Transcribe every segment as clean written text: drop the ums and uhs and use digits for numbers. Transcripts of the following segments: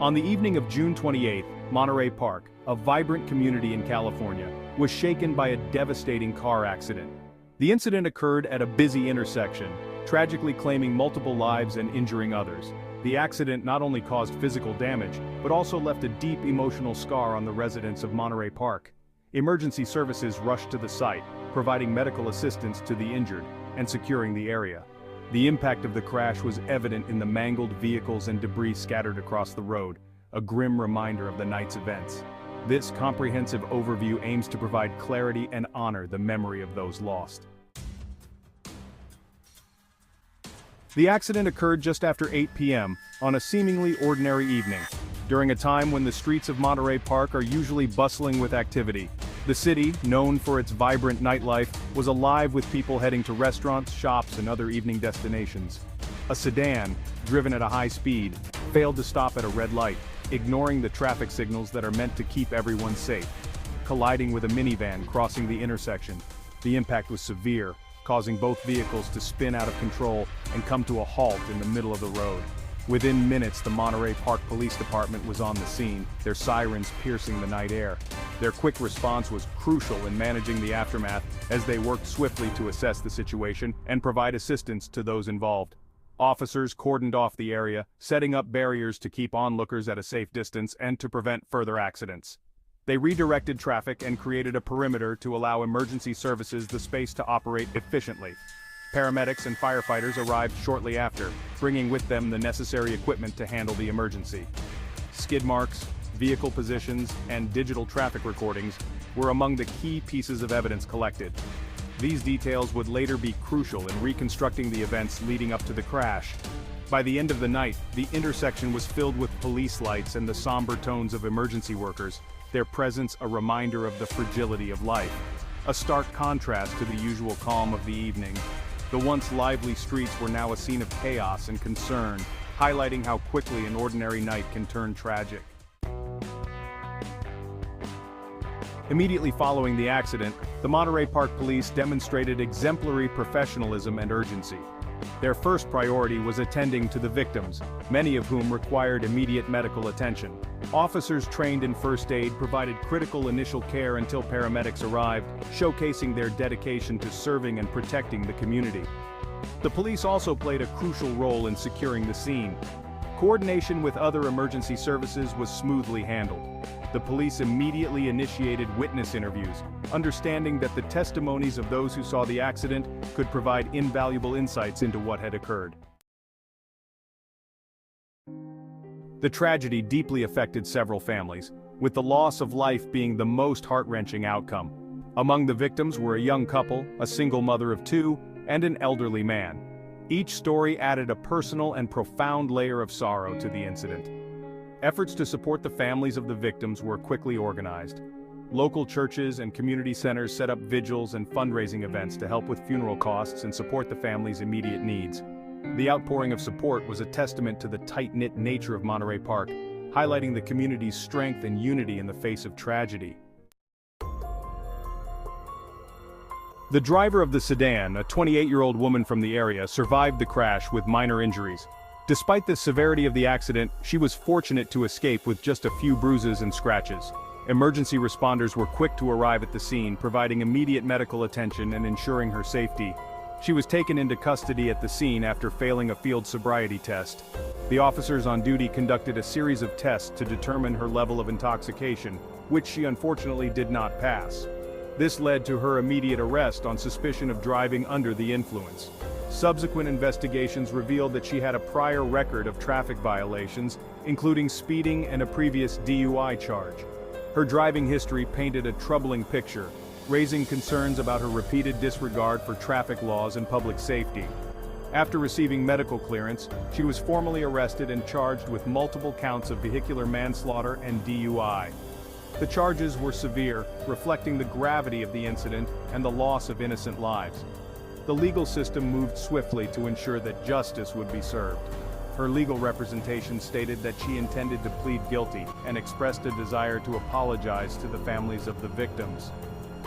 On the evening of June 28, Monterey Park, a vibrant community in California, was shaken by a devastating car accident. The incident occurred at a busy intersection, tragically claiming multiple lives and injuring others. The accident not only caused physical damage, but also left a deep emotional scar on the residents of Monterey Park. Emergency services rushed to the site, providing medical assistance to the injured and securing the area. The impact of the crash was evident in the mangled vehicles and debris scattered across the road, a grim reminder of the night's events. This comprehensive overview aims to provide clarity and honor the memory of those lost. The accident occurred just after 8 p.m. on a seemingly ordinary evening, during a time when the streets of Monterey Park are usually bustling with activity. The city, known for its vibrant nightlife, was alive with people heading to restaurants, shops, and other evening destinations. A sedan, driven at a high speed, failed to stop at a red light, ignoring the traffic signals that are meant to keep everyone safe. Colliding with a minivan crossing the intersection, the impact was severe, causing both vehicles to spin out of control and come to a halt in the middle of the road. Within minutes, the Monterey Park Police Department was on the scene, their sirens piercing the night air. Their quick response was crucial in managing the aftermath, as they worked swiftly to assess the situation and provide assistance to those involved. Officers cordoned off the area, setting up barriers to keep onlookers at a safe distance and to prevent further accidents. They redirected traffic and created a perimeter to allow emergency services the space to operate efficiently. Paramedics and firefighters arrived shortly after, bringing with them the necessary equipment to handle the emergency. Skid marks, vehicle positions, and digital traffic recordings were among the key pieces of evidence collected. These details would later be crucial in reconstructing the events leading up to the crash. By the end of the night, the intersection was filled with police lights and the somber tones of emergency workers, their presence a reminder of the fragility of life. A stark contrast to the usual calm of the evening. The once lively streets were now a scene of chaos and concern, highlighting how quickly an ordinary night can turn tragic. Immediately following the accident, the Monterey Park Police demonstrated exemplary professionalism and urgency. Their first priority was attending to the victims, many of whom required immediate medical attention. Officers trained in first aid provided critical initial care until paramedics arrived, showcasing their dedication to serving and protecting the community. The police also played a crucial role in securing the scene. Coordination with other emergency services was smoothly handled. The police immediately initiated witness interviews, understanding that the testimonies of those who saw the accident could provide invaluable insights into what had occurred. The tragedy deeply affected several families, with the loss of life being the most heart-wrenching outcome. Among the victims were a young couple, a single mother of two, and an elderly man. Each story added a personal and profound layer of sorrow to the incident. Efforts to support the families of the victims were quickly organized. Local churches and community centers set up vigils and fundraising events to help with funeral costs and support the families' immediate needs. The outpouring of support was a testament to the tight-knit nature of Monterey Park, highlighting the community's strength and unity in the face of tragedy. The driver of the sedan, a 28-year-old woman from the area, survived the crash with minor injuries. Despite the severity of the accident, she was fortunate to escape with just a few bruises and scratches. Emergency responders were quick to arrive at the scene, providing immediate medical attention and ensuring her safety. She was taken into custody at the scene after failing a field sobriety test. The officers on duty conducted a series of tests to determine her level of intoxication, which she unfortunately did not pass. This led to her immediate arrest on suspicion of driving under the influence. Subsequent investigations revealed that she had a prior record of traffic violations, including speeding and a previous DUI charge. Her driving history painted a troubling picture, raising concerns about her repeated disregard for traffic laws and public safety. After receiving medical clearance, she was formally arrested and charged with multiple counts of vehicular manslaughter and DUI. The charges were severe, reflecting the gravity of the incident and the loss of innocent lives. The legal system moved swiftly to ensure that justice would be served. Her legal representation stated that she intended to plead guilty and expressed a desire to apologize to the families of the victims.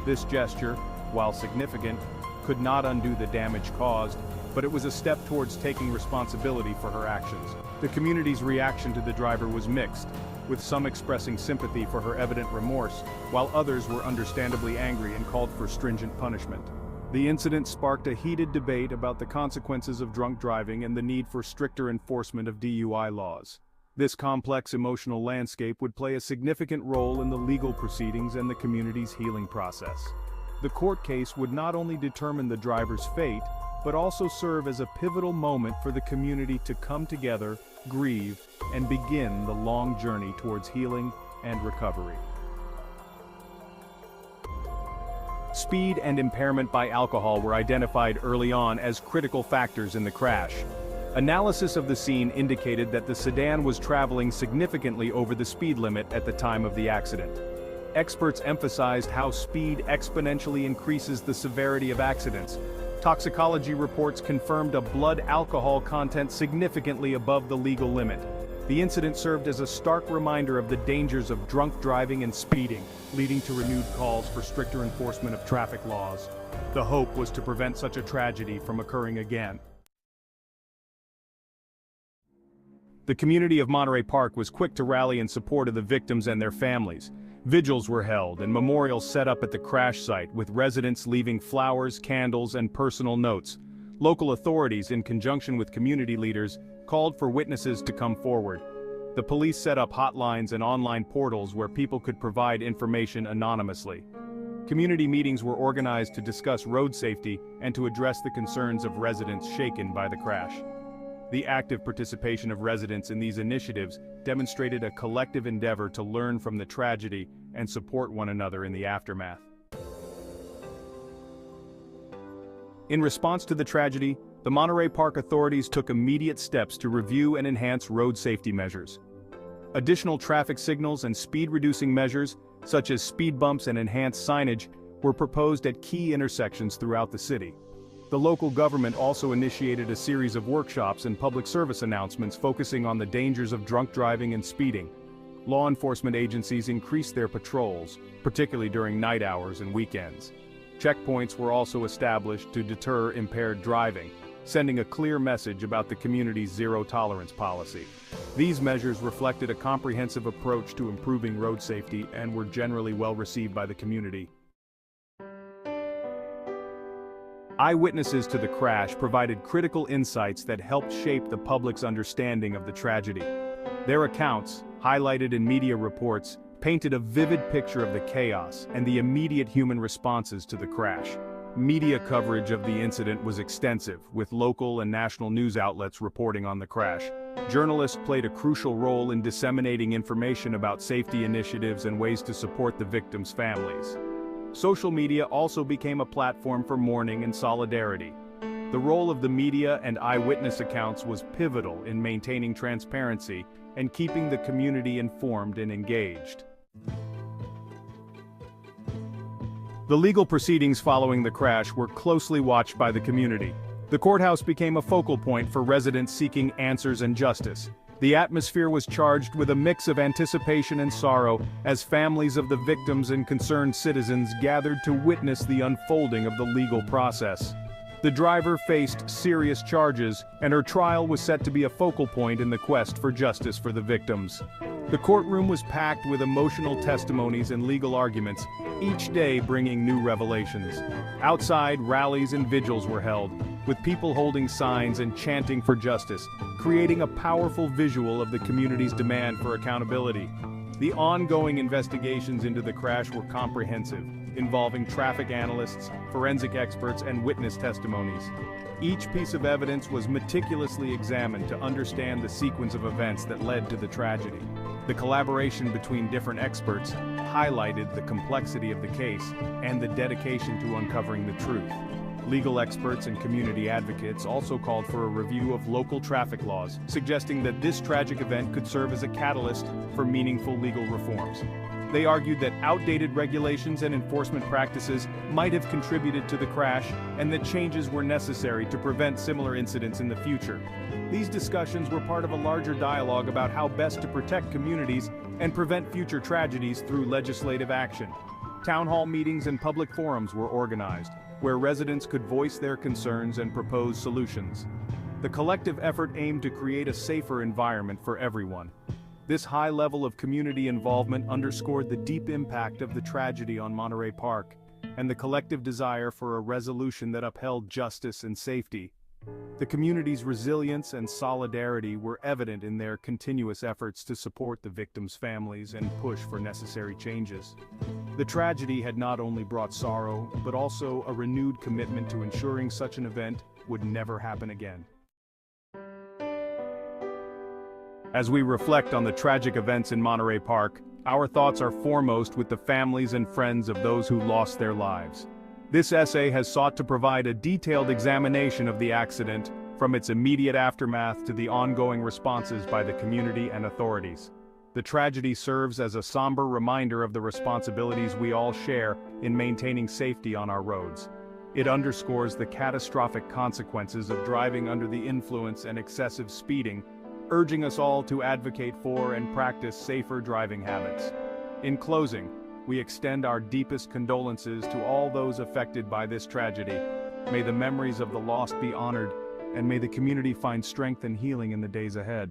This gesture, while significant, could not undo the damage caused, but it was a step towards taking responsibility for her actions. The community's reaction to the driver was mixed, with some expressing sympathy for her evident remorse, while others were understandably angry and called for stringent punishment. The incident sparked a heated debate about the consequences of drunk driving and the need for stricter enforcement of DUI laws. This complex emotional landscape would play a significant role in the legal proceedings and the community's healing process. The court case would not only determine the driver's fate, but also serve as a pivotal moment for the community to come together, grieve, and begin the long journey towards healing and recovery. Speed and impairment by alcohol were identified early on as critical factors in the crash. Analysis of the scene indicated that the sedan was traveling significantly over the speed limit at the time of the accident. Experts emphasized how speed exponentially increases the severity of accidents. Toxicology reports confirmed a blood alcohol content significantly above the legal limit. The incident served as a stark reminder of the dangers of drunk driving and speeding, leading to renewed calls for stricter enforcement of traffic laws. The hope was to prevent such a tragedy from occurring again. The community of Monterey Park was quick to rally in support of the victims and their families. Vigils were held and memorials set up at the crash site, with residents leaving flowers, candles, and personal notes. Local authorities, in conjunction with community leaders, called for witnesses to come forward. The police set up hotlines and online portals where people could provide information anonymously. Community meetings were organized to discuss road safety and to address the concerns of residents shaken by the crash. The active participation of residents in these initiatives demonstrated a collective endeavor to learn from the tragedy and support one another in the aftermath. In response to the tragedy, the Monterey Park authorities took immediate steps to review and enhance road safety measures. Additional traffic signals and speed-reducing measures, such as speed bumps and enhanced signage, were proposed at key intersections throughout the city. The local government also initiated a series of workshops and public service announcements focusing on the dangers of drunk driving and speeding. Law enforcement agencies increased their patrols, particularly during night hours and weekends. Checkpoints were also established to deter impaired driving, sending a clear message about the community's zero-tolerance policy. These measures reflected a comprehensive approach to improving road safety and were generally well received by the community. Eyewitnesses to the crash provided critical insights that helped shape the public's understanding of the tragedy. Their accounts, highlighted in media reports, painted a vivid picture of the chaos and the immediate human responses to the crash. Media coverage of the incident was extensive, with local and national news outlets reporting on the crash. Journalists played a crucial role in disseminating information about safety initiatives and ways to support the victims' families. Social media also became a platform for mourning and solidarity. The role of the media and eyewitness accounts was pivotal in maintaining transparency and keeping the community informed and engaged. The legal proceedings following the crash were closely watched by the community. The courthouse became a focal point for residents seeking answers and justice. The atmosphere was charged with a mix of anticipation and sorrow as families of the victims and concerned citizens gathered to witness the unfolding of the legal process. The driver faced serious charges, and her trial was set to be a focal point in the quest for justice for the victims. The courtroom was packed with emotional testimonies and legal arguments, each day bringing new revelations. Outside, rallies and vigils were held, with people holding signs and chanting for justice, creating a powerful visual of the community's demand for accountability. The ongoing investigations into the crash were comprehensive, involving traffic analysts, forensic experts, and witness testimonies. Each piece of evidence was meticulously examined to understand the sequence of events that led to the tragedy. The collaboration between different experts highlighted the complexity of the case and the dedication to uncovering the truth. Legal experts and community advocates also called for a review of local traffic laws, suggesting that this tragic event could serve as a catalyst for meaningful legal reforms. They argued that outdated regulations and enforcement practices might have contributed to the crash, and that changes were necessary to prevent similar incidents in the future. These discussions were part of a larger dialogue about how best to protect communities and prevent future tragedies through legislative action. Town hall meetings and public forums were organized, where residents could voice their concerns and propose solutions. The collective effort aimed to create a safer environment for everyone. This high level of community involvement underscored the deep impact of the tragedy on Monterey Park, and the collective desire for a resolution that upheld justice and safety. The community's resilience and solidarity were evident in their continuous efforts to support the victims' families and push for necessary changes. The tragedy had not only brought sorrow, but also a renewed commitment to ensuring such an event would never happen again. As we reflect on the tragic events in Monterey Park, our thoughts are foremost with the families and friends of those who lost their lives. This essay has sought to provide a detailed examination of the accident, from its immediate aftermath to the ongoing responses by the community and authorities. The tragedy serves as a somber reminder of the responsibilities we all share in maintaining safety on our roads. It underscores the catastrophic consequences of driving under the influence and excessive speeding, urging us all to advocate for and practice safer driving habits. In closing, we extend our deepest condolences to all those affected by this tragedy. May the memories of the lost be honored, and may the community find strength and healing in the days ahead.